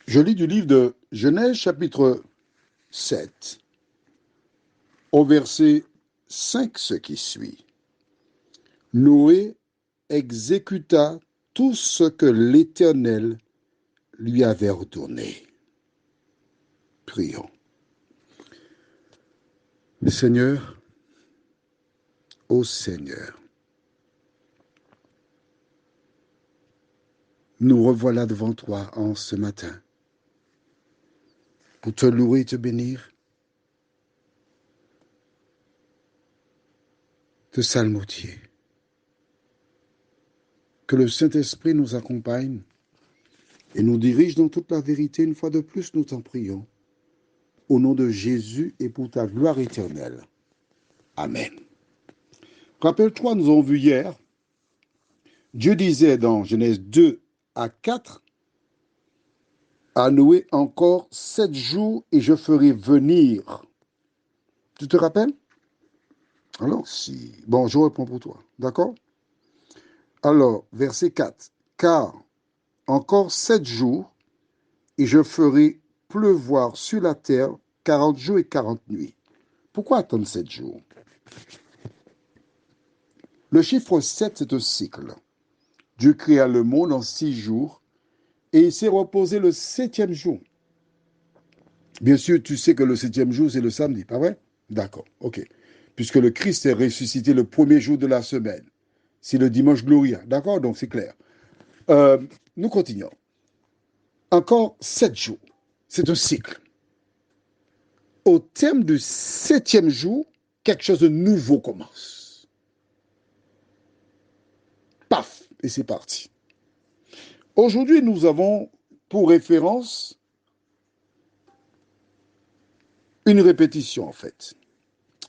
Je lis du livre de Genèse chapitre 7, au verset 5 ce qui suit. Noé exécuta tout ce que l'Éternel lui avait ordonné. Prions. Seigneur, ô Seigneur, nous revoilà devant toi en ce matin pour te louer et te bénir, te salmodier. Que le Saint-Esprit nous accompagne et nous dirige dans toute la vérité. Une fois de plus, nous t'en prions. Au nom de Jésus et pour ta gloire éternelle. Amen. Rappelle-toi, nous avons vu hier, Dieu disait dans Genèse 2 à 4, à Noé encore 7 jours et je ferai venir. Tu te rappelles? Alors, si. Bon, je réponds pour toi. D'accord? Alors, verset 4. Car encore 7 jours et je ferai pleuvoir sur la terre 40 jours et 40 nuits. Pourquoi attendre 7 jours? Le chiffre 7, c'est un cycle. Dieu créa le monde en 6 jours et il s'est reposé le 7e jour. Bien sûr, tu sais que le 7e jour, c'est le samedi, pas vrai? D'accord, ok. Puisque le Christ est ressuscité le premier jour de la semaine. C'est le dimanche Gloria. D'accord? Donc c'est clair. Nous continuons. Encore 7 jours. C'est un cycle. Au terme du 7e jour, quelque chose de nouveau commence. Paf! Et c'est parti. Aujourd'hui, nous avons pour référence une répétition, en fait.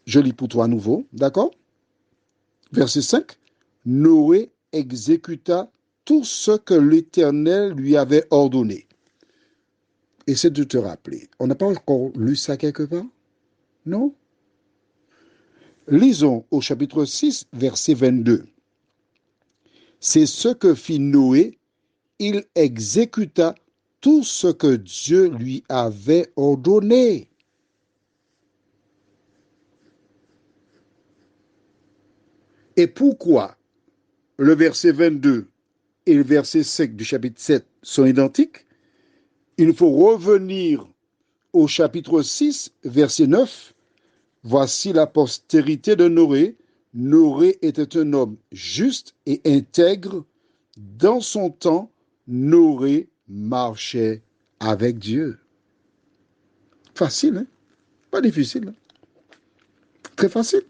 Je lis pour toi à nouveau, d'accord? Verset 5. Noé exécuta tout ce que l'Éternel lui avait ordonné. Essaie de te rappeler. On n'a pas encore lu ça quelque part? Non? Lisons au chapitre 6, verset 22. C'est ce que fit Noé. Il exécuta tout ce que Dieu lui avait ordonné. Et pourquoi le verset 22 et le verset 5 du chapitre 7 sont identiques? Il faut revenir au chapitre 6, verset 9. Voici la postérité de Noé. Noé était un homme juste et intègre. Dans son temps, Noé marchait avec Dieu. Facile, hein? Pas difficile. Hein? Très facile.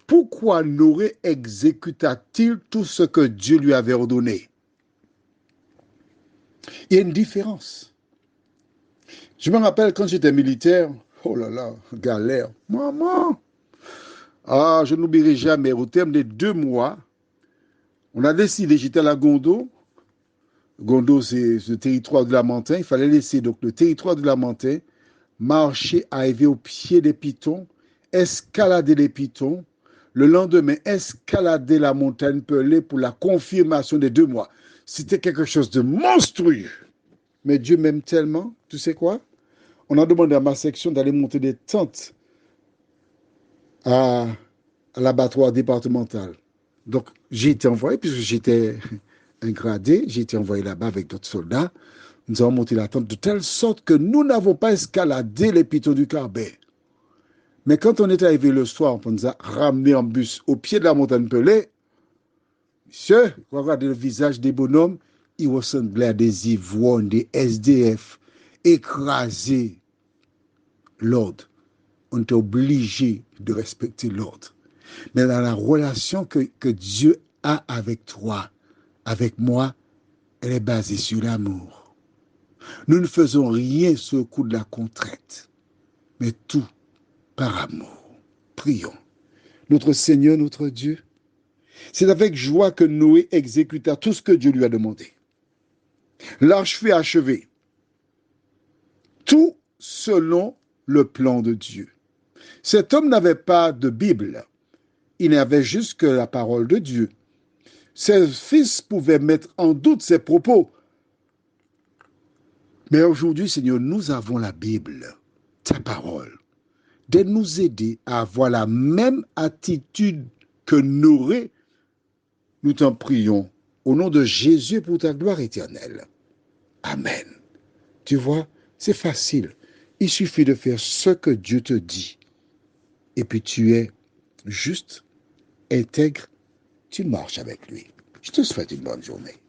Pourquoi Noé exécuta-t-il tout ce que Dieu lui avait ordonné? Il y a une différence. Je me rappelle quand j'étais militaire, oh là là, galère. Maman! Ah, je n'oublierai jamais, au terme des 2 mois, on a décidé, j'étais à la Gondo. Gondo, c'est le territoire de la montagne. Il fallait laisser donc le territoire de la montagne, marcher, arriver au pied des pitons, escalader les pitons. Le lendemain, escalader la montagne Pelée pour la confirmation des 2 mois. C'était quelque chose de monstrueux. Mais Dieu m'aime tellement, tu sais quoi? On a demandé à ma section d'aller monter des tentes à l'abattoir départemental. Donc, j'ai été envoyé, puisque j'étais un gradé, j'ai été envoyé là-bas avec d'autres soldats. Nous avons monté la tente de telle sorte que nous n'avons pas escaladé les pitons du Carbet. Mais quand on est arrivé le soir, on nous a ramenés en bus au pied de la montagne Pelée. Monsieur, regardez le visage des bonhommes, ils ressemblaient à des ivrognes, des SDF, écrasés. L'ordre. On est obligé de respecter l'ordre. Mais dans la relation que Dieu a avec toi, avec moi, elle est basée sur l'amour. Nous ne faisons rien sur le coup de la contrainte, mais tout par amour. Prions. Notre Seigneur, notre Dieu, c'est avec joie que Noé exécuta tout ce que Dieu lui a demandé. L'arche fut achevée. Tout selon le plan de Dieu. Cet homme n'avait pas de Bible. Il n'avait juste que la parole de Dieu. Ses fils pouvaient mettre en doute ses propos. Mais aujourd'hui, Seigneur, nous avons la Bible, ta parole, de nous aider à avoir la même attitude que Noé. Nous t'en prions au nom de Jésus pour ta gloire éternelle. Amen. Tu vois, c'est facile. Il suffit de faire ce que Dieu te dit. Et puis tu es juste, intègre, tu marches avec lui. Je te souhaite une bonne journée.